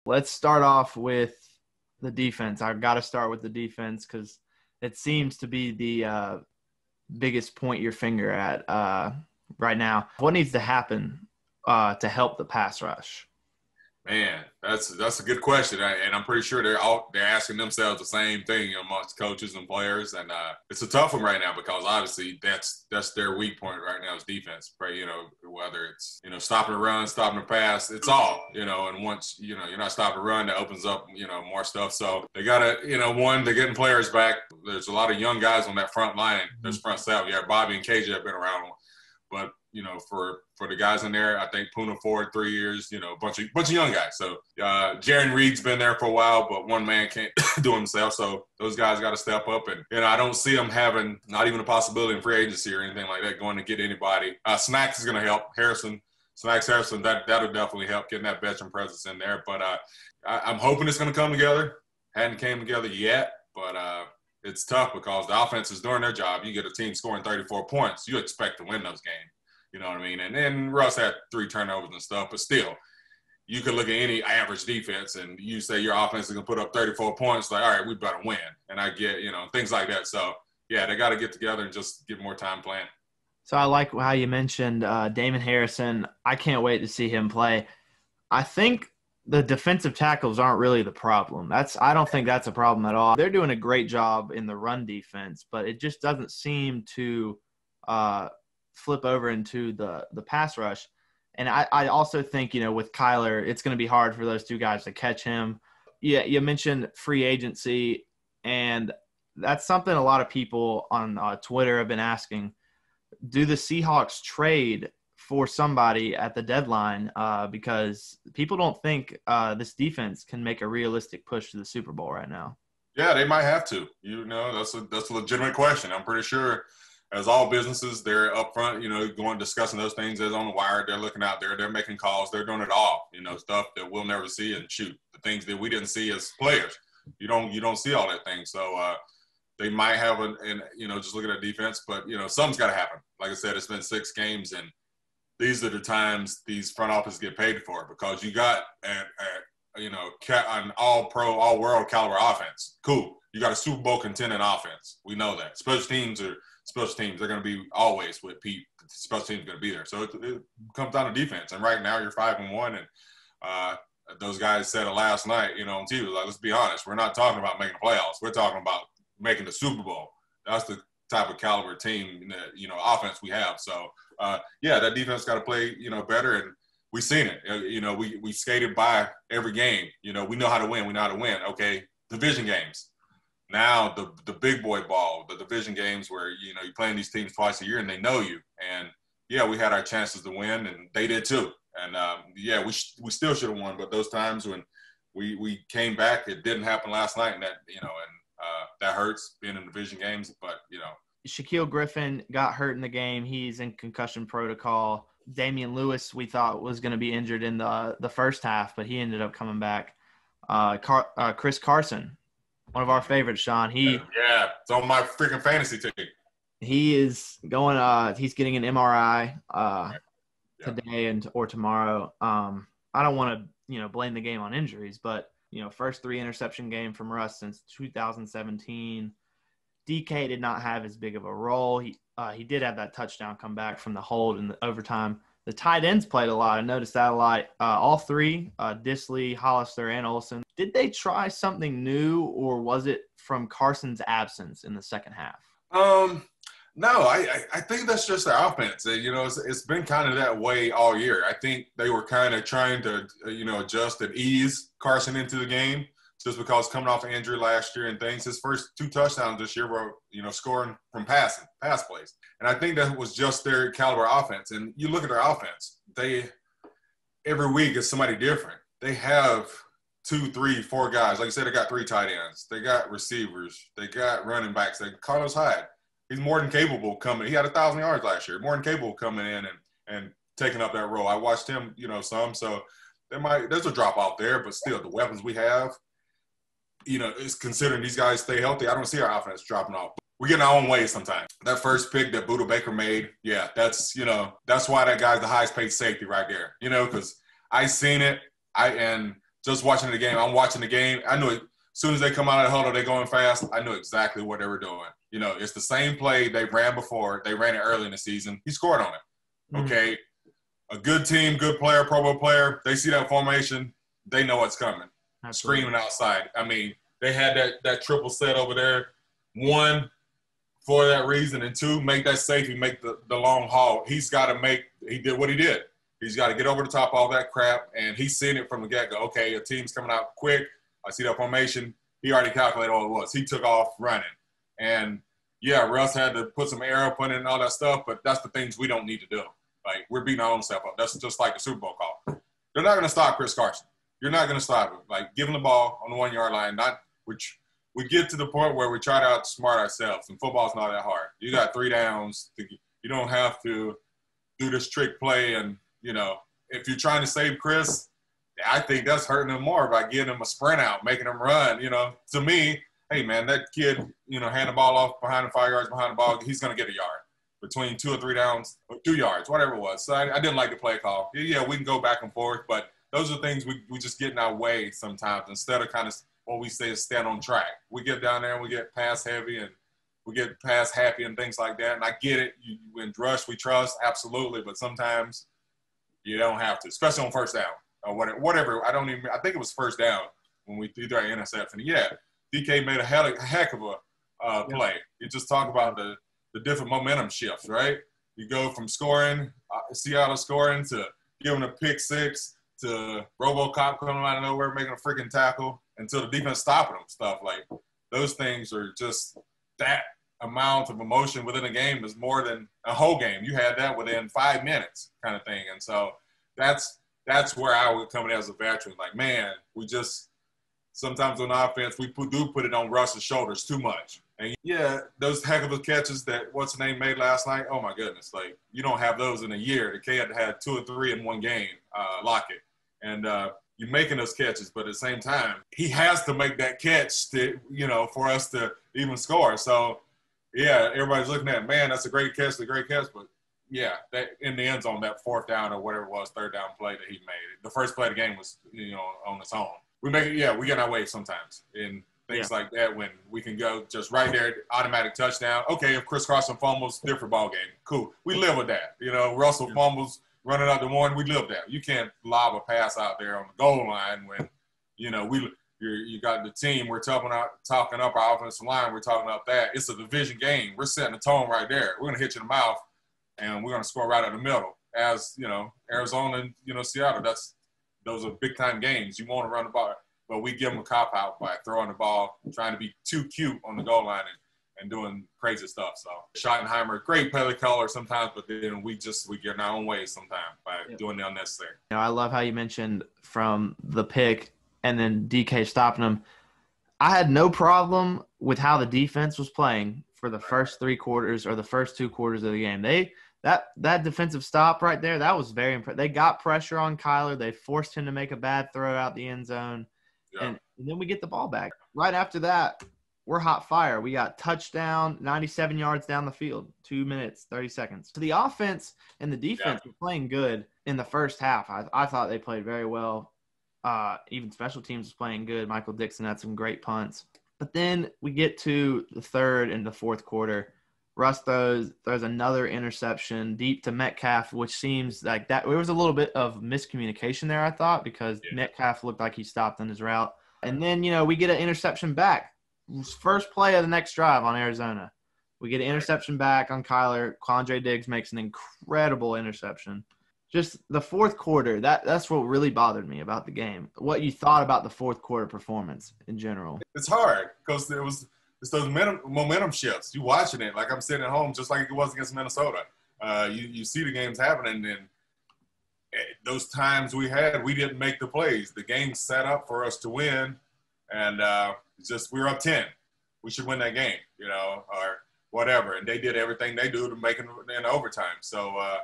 Let's start off with the defense. I've got to start with the defense because it seems to be the biggest point your finger at right now. What needs to happen to help the pass rush? Man, that's a good question, and I'm pretty sure they're asking themselves the same thing amongst coaches and players, and it's a tough one right now because obviously that's their weak point right now is defense. Right, whether it's stopping the run, stopping the pass, it's all and once you're not stopping the run, that opens up more stuff. So they gotta they're getting players back. There's a lot of young guys on that front line. There's front seven. Yeah, Bobby and KJ have been around, but for the guys in there, I think Puna Ford 3 years, a bunch of young guys. So Jaron Reed's been there for a while, but one man can't do himself. So those guys got to step up. And I don't see them having not even a possibility in free agency or anything like that going to get anybody. Snacks is going to help. Snacks Harrison, that'll definitely help getting that veteran presence in there. But I'm hoping it's going to come together. Hadn't came together yet, but it's tough because the offense is doing their job. You get a team scoring 34 points, you expect to win those games. You know what I mean? And then Russ had 3 turnovers and stuff, but still, you could look at any average defense and you say your offense is going to put up 34 points, like, all right, we better win. And I get, things like that. So, yeah, they got to get together and just get more time playing. So I like how you mentioned Damon Harrison. I can't wait to see him play. I think the defensive tackles aren't really the problem. I don't think that's a problem at all. They're doing a great job in the run defense, but it just doesn't seem to flip over into the pass rush. And I also think, with Kyler, it's going to be hard for those two guys to catch him. Yeah, you mentioned free agency, and that's something a lot of people on Twitter have been asking. Do the Seahawks trade for somebody at the deadline because people don't think this defense can make a realistic push to the Super Bowl right now? Yeah, they might have to. That's a legitimate question. I'm pretty sure – as all businesses, they're up front, discussing those things as on the wire. They're looking out there. They're making calls. They're doing it all, stuff that we'll never see and shoot. The things that we didn't see as players. You don't see all that thing. So they might have just look at the defense. But, something's got to happen. Like I said, it's been 6 games, and these are the times these front offices get paid for because you got an all-pro, all-world caliber offense. Cool. You got a Super Bowl contending offense. We know that. Special teams, they're going to be always with Pete. Special teams are going to be there. So it comes down to defense. And right now you're 5-1. And those guys said it last night, on TV, like, let's be honest. We're not talking about making the playoffs. We're talking about making the Super Bowl. That's the type of caliber team, offense we have. So, that defense got to play, better. And we've seen it. We skated by every game. We know how to win. We know how to win. Okay, division games. Now the big boy ball, the division games where, you're playing these teams twice a year and they know you. And, we had our chances to win and they did too. And, we still should have won. But those times when we came back, it didn't happen last night. And that hurts being in division games. But, Shaquille Griffin got hurt in the game. He's in concussion protocol. Damian Lewis, we thought was going to be injured in the first half, but he ended up coming back. Chris Carson, one of our favorites, Sean. It's on my freaking fantasy team. He is going. He's getting an MRI today or tomorrow. I don't want to blame the game on injuries, but first 3 interception game from Russ since 2017. DK did not have as big of a role. He did have that touchdown come back from the hold in the overtime. The tight ends played a lot. I noticed that a lot. All 3, Disley, Hollister, and Olsen. Did they try something new, or was it from Carson's absence in the second half? No, I think that's just their offense. It's been kind of that way all year. I think they were kind of trying to, adjust and ease Carson into the game just because coming off an injury last year and things. His first 2 touchdowns this year were, scoring from pass plays. And I think that was just their caliber offense. And you look at their offense, every week is somebody different. They have 2, 3, 4 guys. Like you said, they got 3 tight ends. They got receivers. They got running backs. They Carlos Hyde. He's more than capable coming. He had 1,000 yards last year. More than capable coming in and taking up that role. I watched him, some. So there's a drop off there, but still the weapons we have, it's considering these guys stay healthy. I don't see our offense dropping off. We get in our own way sometimes. That first pick that Buda Baker made, that's why that guy's the highest paid safety right there. Because I seen it. And just watching the game. I'm watching the game. I knew it. As soon as they come out of the huddle, they're going fast. I knew exactly what they were doing. You know, it's the same play they ran before. They ran it early in the season. He scored on it. Okay. A good team, good player, Pro Bowl player, they see that formation, they know what's coming. Absolutely. Screaming outside. I mean, they had that triple set over there. One, for that reason, and two, make that safety, make the long haul. He did what he did. He's got to get over the top of all that crap, and he's seen it from the get-go. Okay, a team's coming out quick. I see that formation. He already calculated all it was. He took off running. And, yeah, Russ had to put some air up on it and all that stuff, but that's the things we don't need to do. Like, we're beating our own stuff up. That's just like the Super Bowl call. They're not going to stop Chris Carson. You're not going to stop him. Like, give him the ball on the 1-yard line. Which we get to the point where we try to outsmart ourselves, and football's not that hard. You got 3 downs. You don't have to do this trick play. And, you know, if you're trying to save Chris, I think that's hurting him more by getting him a sprint out, making him run. You know, to me, hey, man, that kid, you know, hand the ball off behind the 5 yards behind the ball, he's going to get a yard. Between 2 or 3 downs, or 2 yards, whatever it was. So I didn't like the play call. Yeah, we can go back and forth, but those are things we just get in our way sometimes instead of kind of what we say is stand on track. We get down there and we get pass heavy and we get pass happy and things like that. And I get it. In rush, we trust, absolutely, but sometimes you don't have to, especially on first down or whatever. I think it was first down when we threw our interception. Yeah, DK made a heck of a play. You just talk about the different momentum shifts, right? You go from scoring, Seattle scoring, to giving a pick six, to RoboCop coming out of nowhere making a freaking tackle, until the defense stopping them. Stuff like those things are just that amount of emotion within a game is more than a whole game. You had that within 5 minutes, kind of thing. And so that's where I would come in as a veteran. Like, man, we just sometimes on offense we do put it on Russ's shoulders too much. And, yeah, those heck of a catches that what's-his-name made last night, oh, my goodness. Like, you don't have those in a year. The kid had 2 or 3 in one game, Lockett. And you're making those catches, but at the same time, he has to make that catch to, you know, for us to even score. So, yeah, everybody's looking at, man, that's a great catch, but, yeah, that in the end zone, that 4th down or whatever it was, 3rd down play that he made. The first play of the game was, you know, on its own. We get in our way sometimes. And things like that when we can go just right there, automatic touchdown. Okay, if Chris Carson fumbles, different ball game. Cool. We live with that. You know, Russell fumbles, running out the one, we live that. You can't lob a pass out there on the goal line when, you know, you got the team. We're talking up our offensive line. We're talking up that. It's a division game. We're setting the tone right there. We're going to hit you in the mouth, and we're going to score right in the middle. As, you know, Arizona and, you know, Seattle, those are big-time games. You want to run the ball. But we give them a cop-out by throwing the ball, trying to be too cute on the goal line and doing crazy stuff. So Schottenheimer, great play caller sometimes, but then we get in our own way sometimes by doing the unnecessary. You know, I love how you mentioned from the pick and then DK stopping him. I had no problem with how the defense was playing for the first 3 quarters or the first 2 quarters of the game. That defensive stop right there, that was very impressive. They got pressure on Kyler. They forced him to make a bad throw out the end zone. Yeah. And then we get the ball back. Right after that, we're hot fire. We got touchdown, 97 yards down the field, 2 minutes, 30 seconds. So the offense and the defense were playing good in the first half. I thought they played very well. Even special teams was playing good. Michael Dixon had some great punts. But then we get to the 3rd and the 4th quarter. Russ throws another interception deep to Metcalf, which seems like that. There was a little bit of miscommunication there, I thought, because Metcalf looked like he stopped on his route. And then, you know, we get an interception back. First play of the next drive on Arizona. We get an interception back on Kyler. Quandre Diggs makes an incredible interception. Just the 4th quarter, that's what really bothered me about the game. What you thought about the 4th quarter performance in general. It's hard because it's those momentum shifts. You watching it like I'm sitting at home, just like it was against Minnesota. You see the games happening, and those times we didn't make the plays. The game set up for us to win, and we were up 10. We should win that game, you know, or whatever. And they did everything they do to make it in overtime. So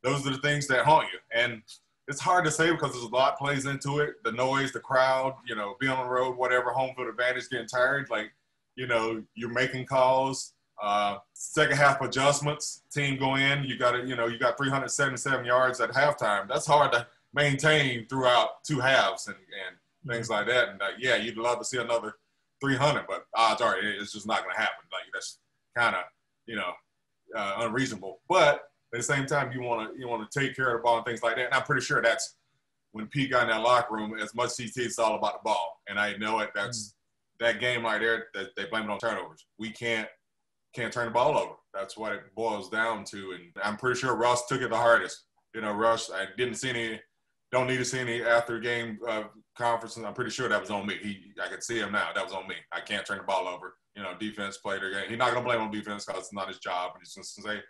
those are the things that haunt you. And it's hard to say because there's a lot plays into it. The noise, the crowd, you know, being on the road, whatever, home field advantage, getting tired. Like, you know, you're making calls, second half adjustments, team go in, you got 377 yards at halftime. That's hard maintain throughout two halves and things like that. And yeah, you'd love to see another 300, but odds are it's just not going to happen. Like that's kind of unreasonable. But at the same time, you want to take care of the ball and things like that. And I'm pretty sure that's when Pete got in that locker room. As much CT, it's all about the ball. And I know it. That's that game right there. That they blame it on turnovers. We can't turn the ball over. That's what it boils down to. And I'm pretty sure Russ took it the hardest. Russ, I didn't see any. Don't need to see any after game conferences. I'm pretty sure that was on me. I could see him now. That was on me. I can't turn the ball over. Defense played their game. He's not going to blame on defense because it's not his job. And he's just going to say,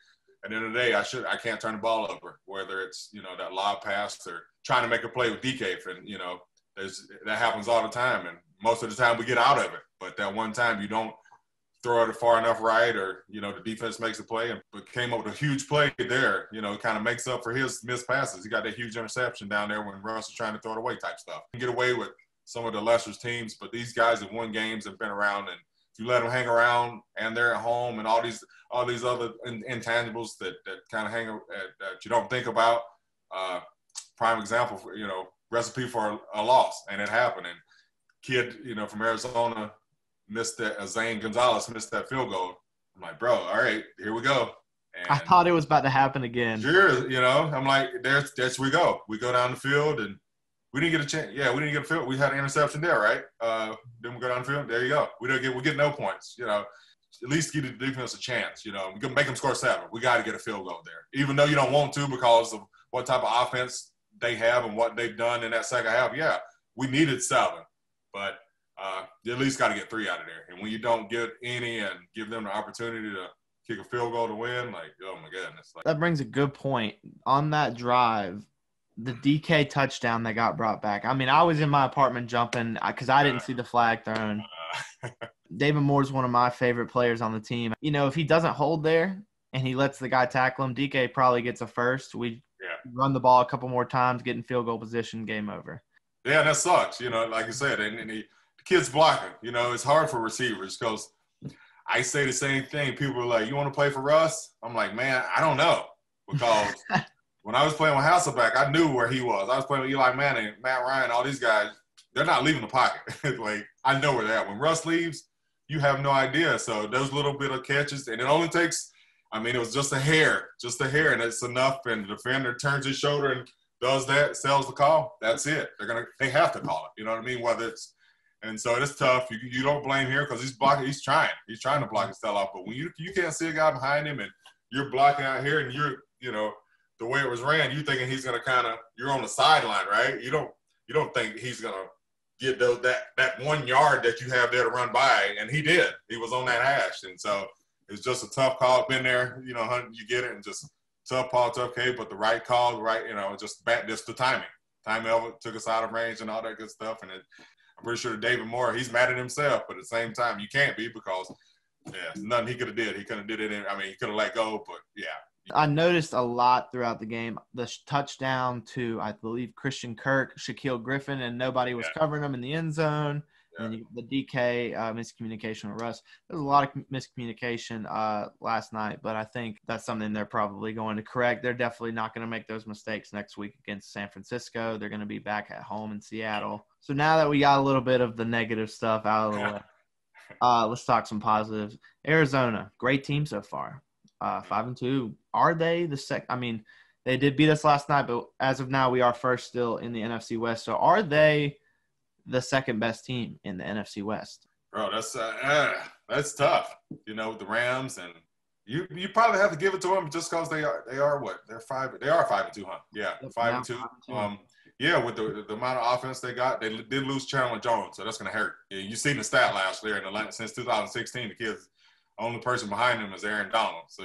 at the end of the day, I can't turn the ball over. Whether it's that lob pass or trying to make a play with DK, and that happens all the time. And most of the time we get out of it. But that one time you don't throw it far enough right, or the defense makes a play but came up with a huge play there. It kind of makes up for his missed passes. He got that huge interception down there when Russ was trying to throw it away type stuff. You get away with some of the lesser teams, but these guys have won games and been around, and if you let them hang around and they're at home and all these other intangibles that kind of hang that you don't think about. Prime example for recipe for a loss, and it happened. And kid from Arizona missed that. Zane Gonzalez missed that field goal. I'm like, bro, all right, here we go. And I thought it was about to happen again. Sure, I'm like, there's we go. We go down the field and we didn't get a chance. Yeah, we didn't get a field. We had an interception there, right? Then we go down the field. There you go. We get no points. At least give the defense a chance. We can make them score 7. We got to get a field goal there, even though you don't want to because of what type of offense they have and what they've done in that second half. Yeah, we needed 7, but you at least got to get 3 out of there. And when you don't get any and give them the opportunity to kick a field goal to win, like, oh my goodness. That brings a good point. On that drive, the DK touchdown that got brought back. I mean, I was in my apartment jumping because I didn't see the flag thrown. David Moore's one of my favorite players on the team. If he doesn't hold there and he lets the guy tackle him, DK probably gets a first. We run the ball a couple more times, get in field goal position, game over. Yeah, that sucks. Like you said, and the kid's blocking. It's hard for receivers because I say the same thing. People are like, you want to play for Russ? I'm like, man, I don't know. Because when I was playing with Hasselbeck, I knew where he was. I was playing with Eli Manning, Matt Ryan, all these guys. They're not leaving the pocket. Like, I know where they're at. When Russ leaves, you have no idea. So those little bit of catches, and it only takes – it was just a hair, and it's enough. And the defender turns his shoulder and does that, sells the call. That's it. They have to call it. You know what I mean? And so it's tough. You don't blame here because he's blocking. He's trying to block his tail off. But when you can't see a guy behind him and you're blocking out here and you're the way it was ran, you thinking he's gonna you're on the sideline, right? You don't think he's gonna get that 1 yard that you have there to run by, and he did. He was on that hash, and so it's just a tough call. Been there, you get it, and just tough call, tough K, but the right call, right, just the timing. Timing of it took us out of range and all that good stuff, and I'm pretty sure David Moore, he's mad at himself, but at the same time, you can't be because nothing he could have did. He couldn't have did it. He could have let go, but yeah. I noticed a lot throughout the game, the touchdown to, I believe, Christian Kirk, Shaquille Griffin, and nobody was covering him in the end zone. Yeah. And the DK miscommunication with Russ. There was a lot of miscommunication last night, but I think that's something they're probably going to correct. They're definitely not going to make those mistakes next week against San Francisco. They're going to be back at home in Seattle. So now that we got a little bit of the negative stuff out of the way, let's talk some positives. Arizona, great team so far. 5-2. Are they the second? They did beat us last night, but as of now, we are first still in the NFC West. So are they the second best team in the NFC West? Bro, that's tough. With the Rams, and you probably have to give it to them just because they are what? They are 5-2, huh? Yeah, 5-2. Yeah, with the amount of offense they got, they did lose Chandler Jones, so that's gonna hurt. You seen the stat last year since 2016, the kids. Only person behind him is Aaron Donald. So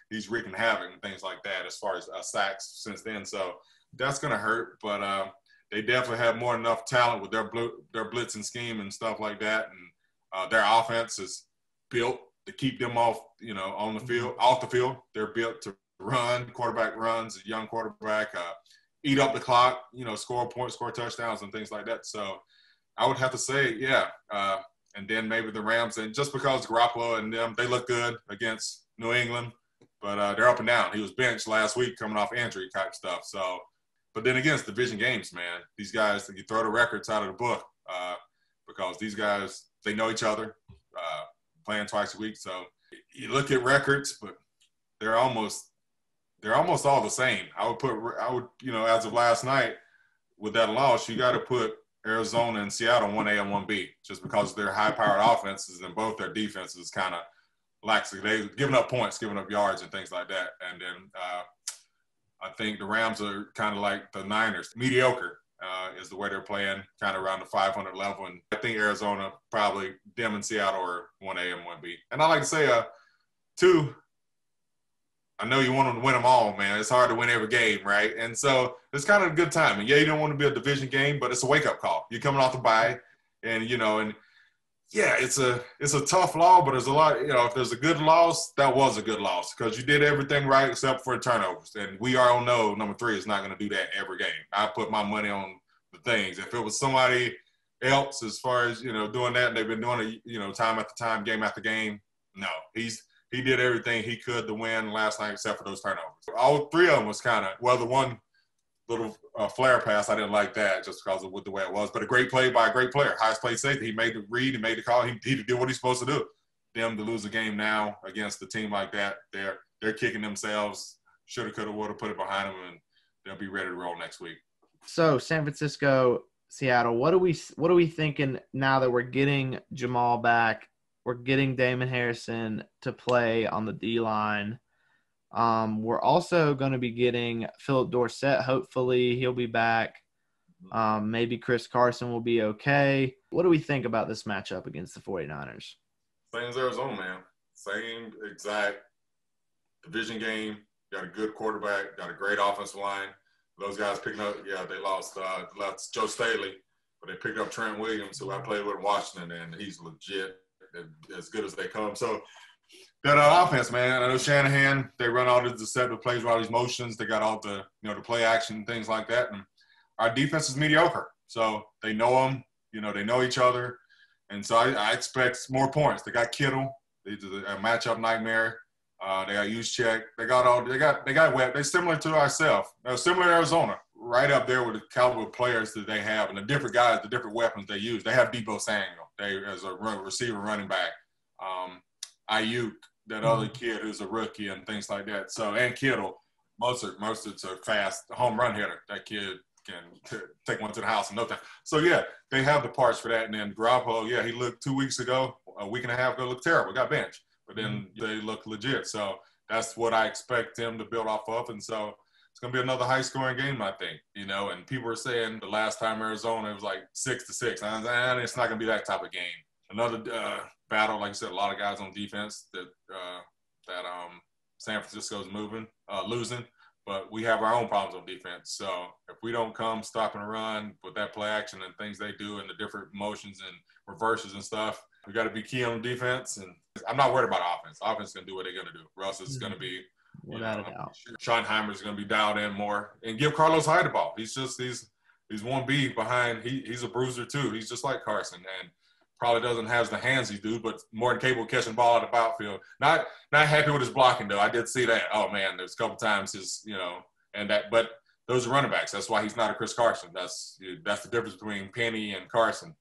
he's wreaking havoc and things like that as far as sacks since then. So that's going to hurt. But they definitely have more than enough talent with their blitzing scheme and stuff like that. And their offense is built to keep them off the field. They're built to run. Quarterback runs, a young quarterback, eat up the clock, score points, score touchdowns and things like that. So I would have to say, and then maybe the Rams, and just because Garoppolo and them, they look good against New England, but they're up and down. He was benched last week coming off injury type stuff. So But then again, it's division games, man. These guys, you throw the records out of the book because these guys, they know each other, playing twice a week. So you look at records, but they're almost all the same. I would, as of last night with that loss, you got to put Arizona and Seattle 1A and 1B just because they're high-powered offenses and both their defenses kind of lax. They're giving up points, giving up yards and things like that. And then I think the Rams are kind of like the Niners. Mediocre is the way they're playing, kind of around the 500 level. And I think Arizona, probably them and Seattle are 1A and 1B. And I like to say, too, I know you want to win them all, man. It's hard to win every game, right? And so it's kind of a good time. And, yeah, you don't want to be a division game, but it's a wake-up call. You're coming off the bye, and, yeah, it's a tough loss, but there's a lot, if there's a good loss, that was a good loss because you did everything right except for turnovers. And we all know number 3 is not going to do that every game. I put my money on the things. If it was somebody else as far as, doing that, and they've been doing it, time after time, game after game, no. He did everything he could to win last night except for those turnovers. All 3 of them was kind of, the one little flare pass, I didn't like that just because of the way it was. But a great play by a great player. Highest play safety. He made the read. He made the call. He did what he's supposed to do. Them to lose a game now against a team like that, they're kicking themselves. Shoulda, coulda, woulda, put it behind them, and they'll be ready to roll next week. So San Francisco, Seattle, what are we thinking now that we're getting Jamal back? We're getting Damon Harrison to play on the D-line. We're also going to be getting Philip Dorsett. Hopefully he'll be back. Maybe Chris Carson will be okay. What do we think about this matchup against the 49ers? Same as Arizona, man. Same exact division game. Got a good quarterback. Got a great offensive line. Those guys picking up, they lost Joe Staley, but they picked up Trent Williams, who I played with in Washington, and he's legit. As good as they come. So that offense, man, I know Shanahan, they run all these deceptive plays, all these motions. They got all the, the play action, things like that. And our defense is mediocre. So they know them, they know each other. And so I expect more points. They got Kittle. It's a matchup nightmare. They got Juszczyk. They got Webb. They're similar to ourselves. They're similar to Arizona, right up there with the caliber of players that they have and the different guys, the different weapons they use. They have Deebo Samuel. As a receiver, running back, Ayuk, that other kid who's a rookie, and things like that. So, and Kittle, Mostert's a fast home run hitter. That kid can take one to the house in no time. So, yeah, they have the parts for that. And then Garoppolo, he looked 2 weeks ago, a week and a half ago, looked terrible, got benched. But then they look legit. So that's what I expect him to build off of. And so it's going to be another high-scoring game, I think, and people are saying the last time Arizona, it was like 6-6. And it's not going to be that type of game. Another battle, like I said, a lot of guys on defense that San Francisco's losing. But we have our own problems on defense. So if we don't come stopping a run with that play action and things they do and the different motions and reverses and stuff, we got to be key on defense. And I'm not worried about offense. Offense is going to do what they're going to do. Russ is going to be – without a doubt. Schottenheimer's going to be dialed in more and give Carlos Hyde the ball. He's 1B behind. He's a bruiser too. He's just like Carson and probably doesn't have the hands he do, but more than capable of catching the ball out of the backfield. Not happy with his blocking though. I did see that. Oh man, there's a couple times but those are running backs. That's why he's not a Chris Carson. That's the difference between Penny and Carson,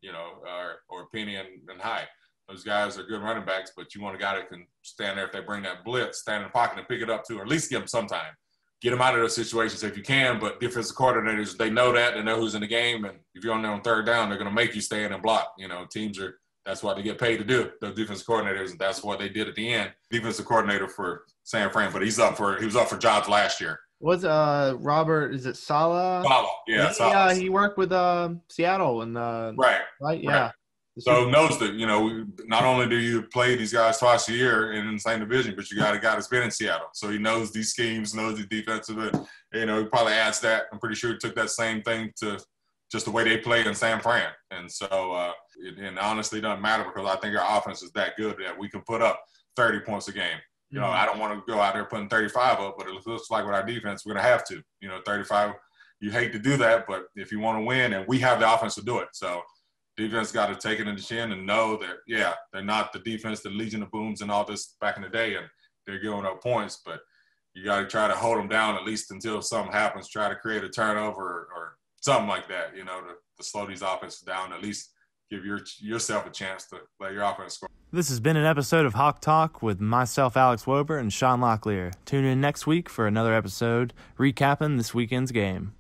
or Penny and Hyde. Those guys are good running backs, but you want a guy that can stand there if they bring that blitz, stand in the pocket and pick it up too, or at least give them some time. Get them out of those situations if you can, but defensive coordinators, they know that. They know who's in the game, and if you're on there on third down, they're going to make you stay in and block. Teams are – that's what they get paid to do, those defensive coordinators, and that's what they did at the end. Defensive coordinator for San Fran, but he was up for jobs last year. Was Robert, is it Saleh? Saleh, yeah. Yeah, he worked with Seattle and right, yeah. Right. So knows that, not only do you play these guys twice a year in the same division, but you got a guy that's been in Seattle. So he knows these schemes, knows the defensive. He probably adds that. I'm pretty sure he took that same thing to just the way they play in San Fran. And so it honestly doesn't matter because I think our offense is that good that we can put up 30 points a game. I don't want to go out there putting 35 up, but it looks like with our defense, we're going to have to. 35, you hate to do that, but if you want to win, and we have the offense to do it. So defense got to take it in the chin and know that, they're not the defense, the Legion of Booms and all this back in the day, and they're giving up points. But you got to try to hold them down at least until something happens. Try to create a turnover or something like that, to slow these offenses down. At least give yourself a chance to let your offense score. This has been an episode of Hawk Talk with myself, Alex Wober, and Sean Locklear. Tune in next week for another episode recapping this weekend's game.